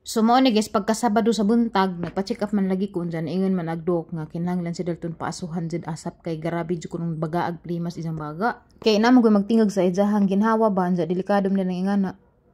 So mao ni guys pagka Sabado sa buntag nagpa-check up man lagi ko unjan ingon man agdok nga kinahanglan si Dalton paasuhan jud asap kay grabe jud kunong bagaag primas isang baga. Kay namo ko magtingog sa ijahang ginhawa ba anja delikado man nang ingana.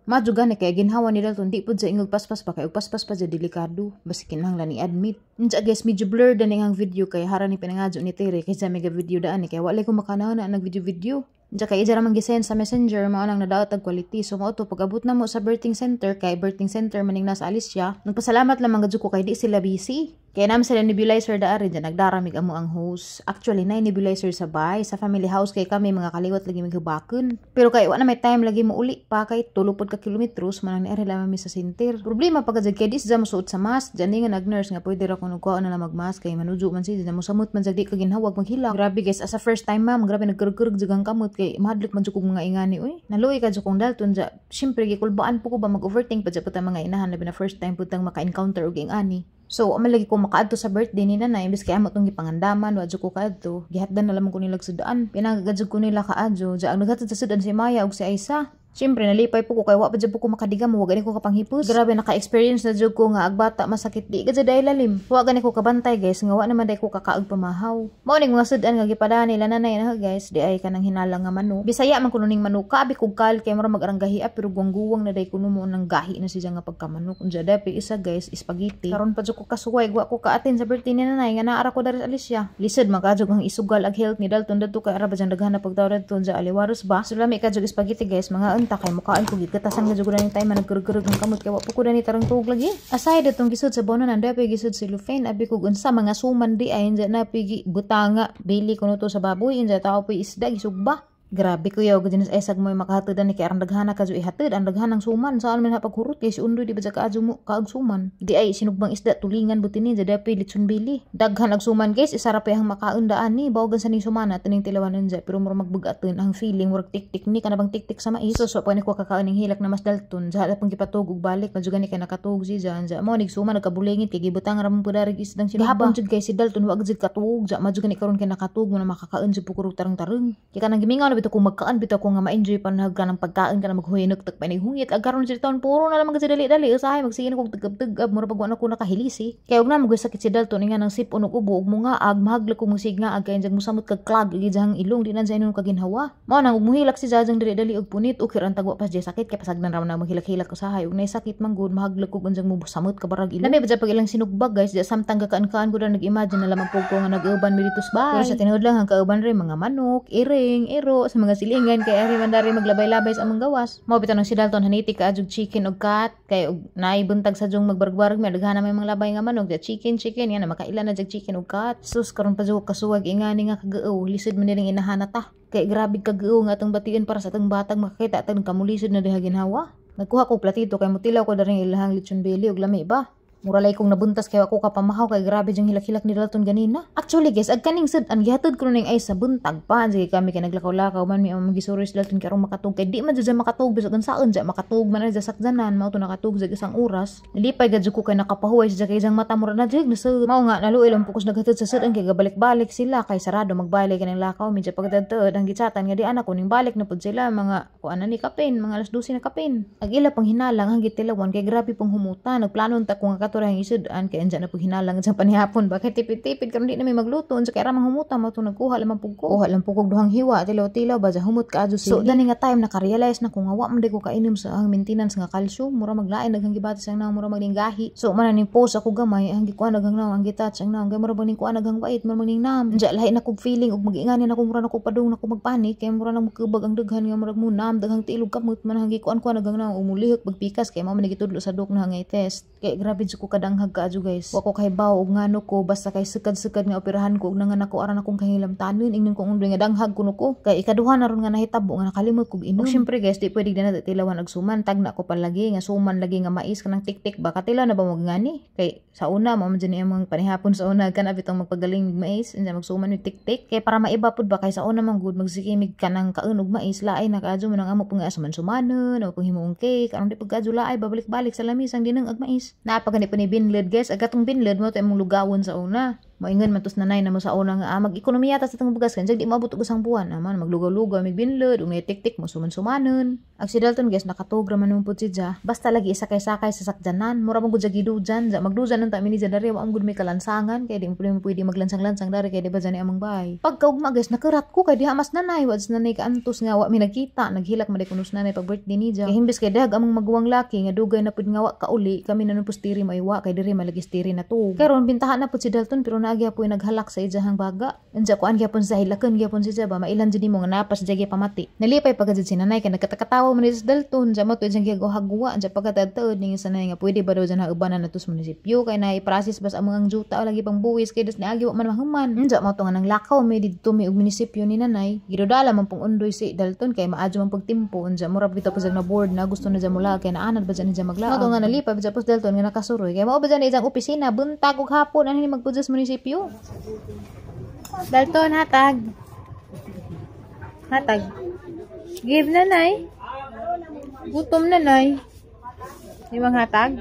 Madyo gani kay ginhawa ni Dalton di pud sa ingog paspas pa kay paspas pa jud delikado basi kinahanglan ni admit. Unsa guys medyo blur dan ang video kay hara ni pinangadyo ni Tere kay sa mega video daan ni kay wala ko makanahon na nag video. Diya kay ija ramang gisend sa messenger mao nang nadaot og quality. So mao to pag-abot na mo sa birthing center kay birthing center maning nasa Alicia. Nagpasalamat lamang gadyo ko kay di sila busy. Kaya naman sila nebulizer daari dyan nagdaramig amo ang host. Actually na nebulizer sa bay sa family house kay kami mga kaliwat lagi maghubaken. Pero kay wala may time lagi mo uli pa kay tulupod ka kilometros manang niari lamang mi sa center. Problema pag jud kay di sa mosuot sa mask dyan nga nag-nurse nga pwede ra kuno ko na magmask kay manudyo man si dyan mo samot man jud di ka ginhawag maghilak. Grabe guys as a first time ma'am grabe nagkurug-kurug jud ang kamot kay mahadlok man jud kog mga ingani oy. Naluoy ka jud kong Dalton ja. Syempre gikulbaan po ko ba mag-overthink pa jud ta mga inahan labi na first time putang maka-encounter og ingani. So, amalagi ko makaadto sa birthday ni nanay, imbes kay amo tong gipangandaman, wadyo ko kaadto, gihatdan na lamang ko nilag sudaan, pinagagadyo ko nila kaadyo, ja ang naghatod sa sudan si Maya ug si Aisa. Siyempre, nalipay po ko kay wa pa dyan po ko makadigam, wa gani ko kapanghipos. Grabe, naka-experience na dyan ko nga agbata masakit di ka dyan dahil lalim. Wa gani ko kabantay guys, nga wa naman dahil ko kakaag pamahaw. Mauning mga sudan nga gipada nila nanay na guys, di ay kanang hinalang nga manok. Bisaya man kuno ning manok, kaabi kog kal kay mura mag-aranggahi pero guwang-guwang na dahil kuno mo nang gahi na siya nga pagkamanok. Unja dapi isa guys, spaghetti. Karon pa dyan ko kasuway, wa ko kaatin sa birthday ni nanay, nga naara ko dari sa Alicia. Lisod, makadjog ang isugal ag health ni Dalton dito kay ara ba dyan daghan na pagtawad dito dyan aliwaros ba. So lami kadjog spaghetti guys, mga unta kay mukaan ko gikatasan nga jud ni time nagkurug-kurug ng kamot kay wa po ko dani tarang tuog lagi. Aside datong gisud sa bono nanda pa gisud si Lufain abi ko unsa mga suman di ay na pigi butanga bili kuno to sa baboy inja tao po isda gisugba. Grabe kuya og dinis esag mo makahatudan ni kay arang daghana ka ihatid ang daghanang suman saan man paghurot kay si undoy di ba kaadyo mo kaag suman di ay sinugbang isda tulingan butini jada pa litson bili daghan ag suman guys isara pa ang makaundaan ni bawagan sa ning sumana tining tilawanon ja pero mura magbugaton ang feeling murag tik-tik ni kana bang tik-tik sa mais so pa ni ko kakaon ning hilak na mas Dalton ja pang gipatug og balik madyo gani kay nakatug si jan ja mo nig suman nagkabulingit kay gibutang ra mo pud isdang sinahapon jud kay si Dalton wa gid katug ja madyo gani karon kay nakatug mo na makakaon jud pukuro tarang-tarang kay kanang gimingaw bito kung magkaan bito ko nga ma-enjoy pa na ng pagkain ka na maghuhinag tak pa ni hungit agaron si taon puro na lang kasi dali-dali usahay magsigin ko tugab-tugab mura pag wala ko nakahilisi kay og na magsakit si Dalton nga nang sipon og ubo og mga ag mahagla ko musig nga ag kay jag musamot kag clog gidjang ilong di na sa inon kaginhawa mao nang muhilak si jajang dali-dali og punit ukir ang tagwa pas di sakit kay pasagdan ra na maghilak-hilak usahay og nay sakit man gud mahagla ko unjang musamot ka barag ilong lami ba pag ilang sinugbag guys di samtang gakaan-kaan ko na nag-imagine na lamang po ko nga nag-uban mi ditos ba pero sa tinuod lang ang kauban rin mga manok iring iro sa mga silingan kay ari man dari maglabay-labay sa among gawas. Mao bitan si Dalton haniti ka adjug chicken og cat kay og naay buntag sa jung magbarag-barag mi daghan na may mga labay nga manok chicken yan na makaila na jag chicken og cat. Sus karon pa jud kasuwag ingani nga kagao lisod man niring inahanat ta. Kay grabe kagao nga atong bation para sa atong batang makakita atong kamulisod na diha ginhawa. Nagkuha ko platito kay mutilaw ko daring ilahang lechon belly og lami ba. Muralay kong nabuntas kay ako kapamahaw kay grabe jang hilak-hilak ni Dalton ganina. Actually guys, ag kaning sud ang gihatod ko ning ay sa buntag pa sige kami kay naglakaw-lakaw man mi ang magisuro si Dalton kay arong makatug kay di man jud makatug bisag unsaon ja makatug man sa sakdanan mao to nakatug sa isang oras. Nalipay gadyo ko kay nakapahuway sa kay jang mata mura na jig na sud. Mao nga naluoy lang pokus naghatod sa sud ang kay gabalik-balik sila kay sarado magbalik kanang lakaw medyo pagdadto ang gitsatan nga di anak ko ning balik na pud sila mga kuan ni kapin mga alas 12 na kapin. Ag ila pang hinalang ang gitilawan kay grabe pong humuta nagplano ta ko nga katurang isudan kay anja na pug hinalang sa panihapon bakit tipid-tipid karon di na may magluto unsa kay ra mang humuta mao to nagkuha lamang pug ko duhang hiwa tilaw-tilaw ba ja humot kaadyo so dani nga time naka-realize na ko nga wa man ko kainom sa ang maintenance nga calcium mura maglain daghang gibati sang naw mura magdinggahi so man ning post ako gamay ang gikuan daghang naw ang gitouch ang naw kay mura ning kuan daghang wait mura ning nam anja lahi na kog feeling ug magingani na ko mura na ko padung na ko magpanik kay mura nang magkubag ang daghan nga mura munam daghang tilog kamot man ang gikuan daghang naw umulihok pagpikas kay mao man gitudlo sa dok na nga test kay grabe jud ko kadanghag kaadyo guys wa ko kahibaw og ngano ko basta kay sukad-sukad nga operahan ko og nanganak ko aran akong kahilamtanon ingnon kong undoy nga danghag kuno ko kay ikaduha na ron nga nahitabo nga nakalimot kog inom syempre guys di pwede na tilawan og suman tagna ko palagi nga suman lagi nga mais kanang tik-tik ba katila na ba magngani kay sa una mo man dyan ang panihapon sa una kan abitong magpagaling mig mais unsa magsuman mig tik-tik kay para maiba pud ba kay sa una man gud magsikimig kanang kaon og mais laay na kaadyo man ang amo pang suman-sumanon o pang himuong cake aron di pagkaadyo laay babalik-balik sa lamis ang dinang ag mais napagani pa ni binled guys agatong binled mo to imong lugawon sa una Moingon man tos nanay na mo sa una nga mag-ekonomiya ta sa tong bugas kan di maabot og isang buwan naman maglugaw-lugaw mig binlod ug tik-tik mo suman-sumanon. Ang si Dalton guys nakatogra man mo pud siya. Basta lagi sakay-sakay sa sakyanan, mura man gud gidujan, ja magdujan unta mini dari wa am gud may kalansangan kay di mo pwede maglansang-lansang dari kay di ba jani among bahay. Pagkaugma guys nakarat ko kay diha mas nanay wa nanay ka antos nga wa mi nagkita, naghilak man kunos nanay pag birthday ni ja. Kay himbis kay dag among maguwang laki nga dugay na pud nga wa kauli kami nanon pustiri maiwa kay diri malagi stiri na to. Karon bintahan na pud si Dalton pero agi apoy naghalak sa ijahang baga. Anja kuan gyapon sa hilaken gyapon siya ba mailan jud nimo nga napas jagi pamati. Nalipay pagka si nanay kay nagkatakatawa man si Dalton ja mo to ijang gihagwa anja pagkatadtaod ning sanay nga pwede ba daw jan haubanan nato sa munisipyo kay na i-process bas among ang juta o lagi pang buwis kay des ni agi wa man mahuman. Anja mo to nga nang lakaw may didto mi og munisipyo ni nanay. Gidodala man pong undoy si Dalton kay maadyo man pagtimpo anja mura bitaw pa na board na gusto na ja mula kay naanad ba jan ija maglaag. Mo to nga nalipay ba pos Dalton nga nakasuroy kay mao ba jan ijang opisina buntag ug hapon ani magpudyo sa munisipyo. Dalton, hatag. Hatag. Give nanay. Gutom nanay. Imang hatag.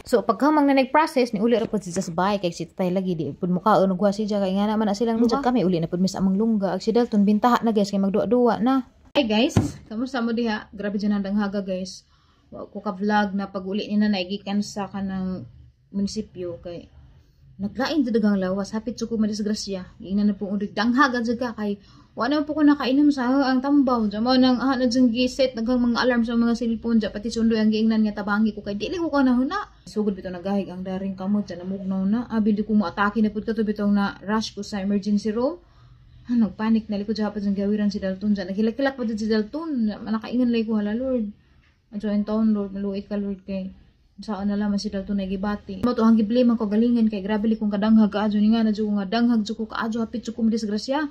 So pagkamang na nag-process ni uli ra pud siya sa bahay kay si tatay lagi di pud mukaon ug siya kay nga naman na silang duha. Kami uli na pud mis among lungga ag si Dalton bintaha na guys kay magduwa-duwa na. Hi guys, kamusta mo diha? Grabe dyan ang danghaga guys. Wa ko ka-vlog na pag uli ni nanay gikan sa kanang munisipyo kay naglain jud dagang lawas hapit jud ko madisgrasya ingnan na po udig danghagan jud ka kay wa na po ko nakainom sa ang tambaw jamo nang na jud giset daghang mga alarm sa mga cellphone ja pati sundoy ang giingnan nga tabangi ko kay dili ko kanahuna sugod bitaw nagahig ang daring kamot ja namugnaw na abi di ko mo atake na pud kato bitaw na rush ko sa emergency room. Nagpanik na liko jud jang gawiran si Dalton ja naghilak-hilak pa jud si Dalton nakaingan lay ko hala Lord adto en taon Lord maluit ka Lord kay saan na lamang si Dalton na gibati. Mo to ang giblame ko galingan kay grabe li kong kadanghag kaadyo ni nga na jud nga danghag jud ko kaadyo hapit jud ko disgrasya.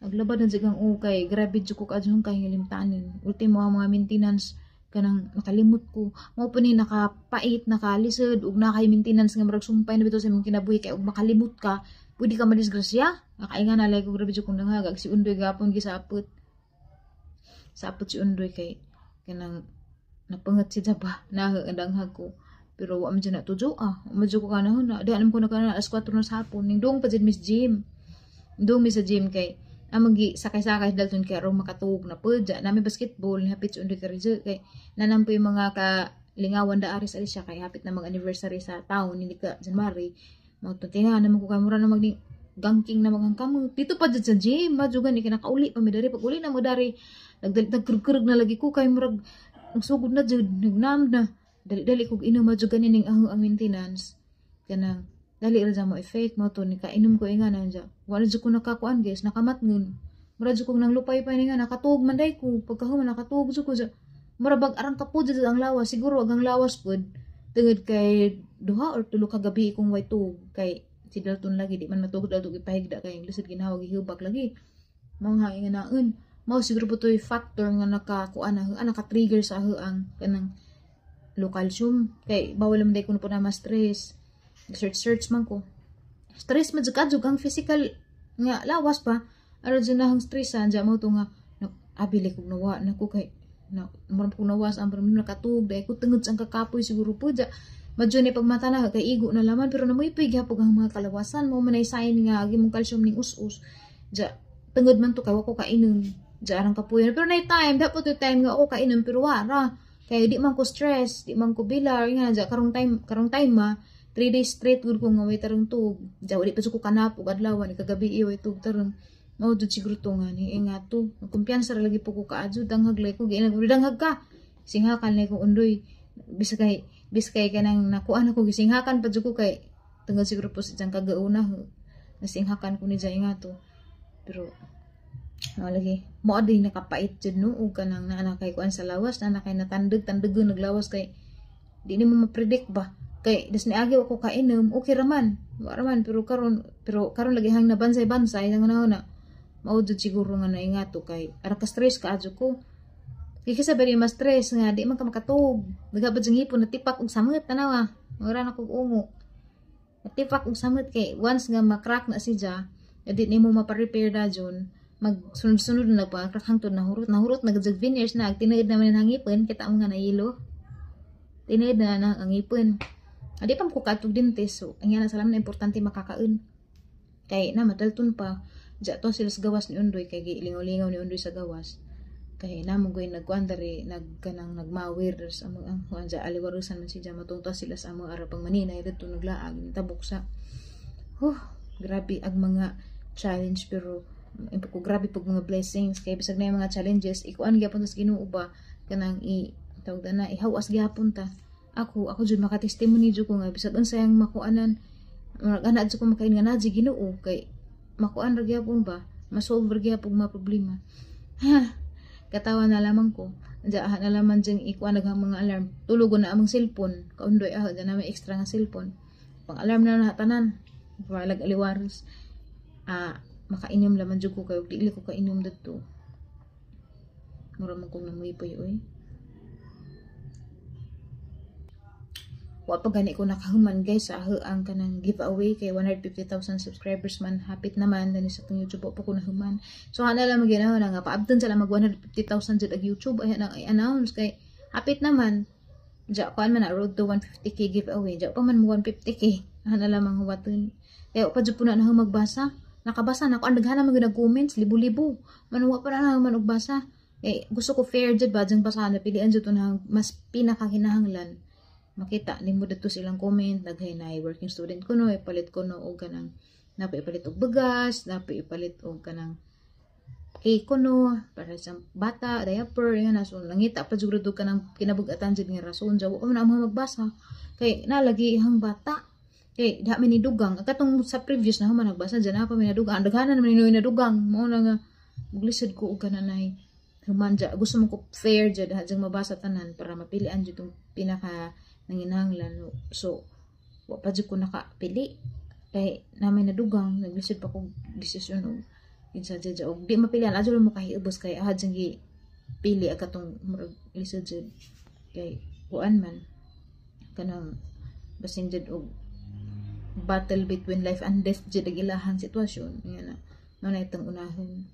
Naglabad na jud ang ukay, grabe jud ko kaadyo kay limtanin. Ultimo ang mga maintenance kanang nakalimot ko. Mao pa ni nakapait, nakalisod ug nakay maintenance nga murag sumpay na bitaw sa imong kinabuhi kay ug makalimot ka, pwede ka madisgrasya. Nakainga na lay ko grabe jud kong danghag si undoy gapon gisapot. Sapot si undoy kay kanang napangat si Jaba na danghag ko pero wa man dyan natujo madyo ko kanahon na dahil ko na kanana alas 4 na sa hapon ning doong pa dyan Miss Jim doong Miss Jim kay amagi sakay-sakay Dalton kay arong makatuog na po dyan namin basketball hapit sa undi karidyo kay nanampo yung mga kalingawan da aris alis siya kay hapit na mga anniversary sa taon hindi ka January magtutinga naman ko kamura na magning gangking na mga kamot dito pa dyan sa gym madyo gani kinakauli pa midari pag uli na mo dari nagkurug na lagi ko kay murag nagsugod na jud nagnam na dali kog inom ma jud ganin ang maintenance kanang dali ra mo effect mo to ni kainom ko inga na ja wala jud ko nakakuan guys nakamatngon mura jud kog nang lupay pa ni nga nakatuog man day ko pagkahuman nakatuog jud ko ja mura bag arang kapud jud ang lawas siguro ang lawas pud tungod kay duha or tulo ka gabi kong way tuog kay si Dalton lagi di man matugod adto gipahigda kay lisod ginhawa gihubak lagi mga inga naon mao siguro po to'y factor nga nakakuan na naka-trigger sa ang kanang low calcium kay bawal man day ko na po na ma-stress search man ko stress man jud ang physical nga lawas pa ara jud na hang stress anja mo to nga abili kog nawa nako kay na mo ko nawas ang problem nakatug day ko tungod sa kakapoy siguro po ja madyo ni pagmata na kay igo na laman pero namoy gyapon ang mga kalawasan mo manay sign nga agi mong calcium ning us-us ja tungod man to kay wa ko kainom jarang kapuyan pero na time dapat to time nga ako kainom pero wara kay di man ko stress di man ko bilar nga ja karong time ma 3 days straight gud ko nga way tarong tug ja di pa ko kanapog adlaw ni kagabi iway tug tarong mao jud siguro to nga ni nga to kumpiyansa ra lagi po ko kaadyo danghag lay ko giinag danghag ka singhakan lay ko undoy biskay kanang nakuan ako gisinghakan pa jud ko kay tungod siguro po sa jang kagauna nasinghakan ko ni ja nga to pero lagi mo adi nakapait jud no ug kanang naa kay kuan sa lawas na kay natandeg-tandegon naglawas kay di ni mo ma-predict ba kay des ni agi ako kainom okay raman pero karon lagi hang nabansay-bansay nga na mao jud siguro nga naingato kay ara ka stress ka adyo ko kay kisa bari mas stress nga di man ka makatug nagabad jud ngipon natipak og samot tanawa ora na kog ungo natipak og samot kay once nga ma-crack na siya di ni mo ma-repair dajon magsunod-sunod na pagkrak hangtod nahurot nagajag veneers na tinaid naman ang hangipon kita ang nga nailo tinaid na ang hangipon Adi pa ko katog dentist, so ang yana salam na importante makakaon. Kay na madalton pa, dya to sila sa gawas ni Undoy, kay gilingaw-lingaw ni Undoy sa gawas. Kay na mo goy nagkuandari, nagkanang nagmawir sa ang dya aliwarusan man si dya, matungta sila sa among arapang maninay, dito naglaag, tabok sa. Grabe ang mga challenge, pero ko grabe pag mga blessings, kay bisag na yung mga challenges, ikuan gyapon sa Ginoo ba, kanang tawag na, ihawas gyapon ta. Ako jud makatestimony jud ko nga bisag unsayang makuanan ana jud ko makain nga na jud Ginoo kay makuan ra gyapon ba masolve ra gyapon mga problema. Katawa na lamang ko diha na lamang jeng ikuan naghang mga alarm tulog na among cellphone kaundoy na may extra nga cellphone pang alarm na tanan walag aliwaros makainom laman jud ko kay dili ko kainom didto mura man kong namuipoy oy. Wa pa gani ko nakahuman guys sa ang kanang giveaway kay 150,000 subscribers man hapit naman dani sa tong YouTube pa ko nahuman. So ana lang maginaw na nga paabton sila mag 150,000 jud ang YouTube ay announce kay hapit naman. Ja kuan man na road to 150k giveaway. Ja pa man mo 150k. Ana lang mga huwaton. Kay pa jud puna na magbasa. Nakabasa na ko ang daghana man nag-comments libo-libo. Manuwa pa na man og basa. Gusto ko fair jud ba jang basahan pilian jud to na mas pinakakinahanglan. Makita nimo dito silang comment daghay na working student ko no ipalit ko no og kanang napaipalit og bagas napaipalit og kanang cake ko no para sa bata diaper nga na so nangita pa jud og kanang kinabug-atan jud nga rason jaw ko na mo magbasa kay nalagi ihang bata kay da man ni dugang katong sa previous na human nagbasa dyan pa may nadugang daghanan naman ni nadugang mo na nga maglisod ko og kananay human ja gusto mo ko fair jud ha jang mabasa tanan para mapilian jud tong pinaka nanginahanglan so wa pa jud ko nakapili kay namay nadugang naglisod pa ko desisyon og kinsa jud og di mapilian adto mo kahiubos kay ahad jang pili katong lisod jud kay kuan man kanang basin jud og battle between life and death jud ang ilahang sitwasyon nga na manay tang unahon.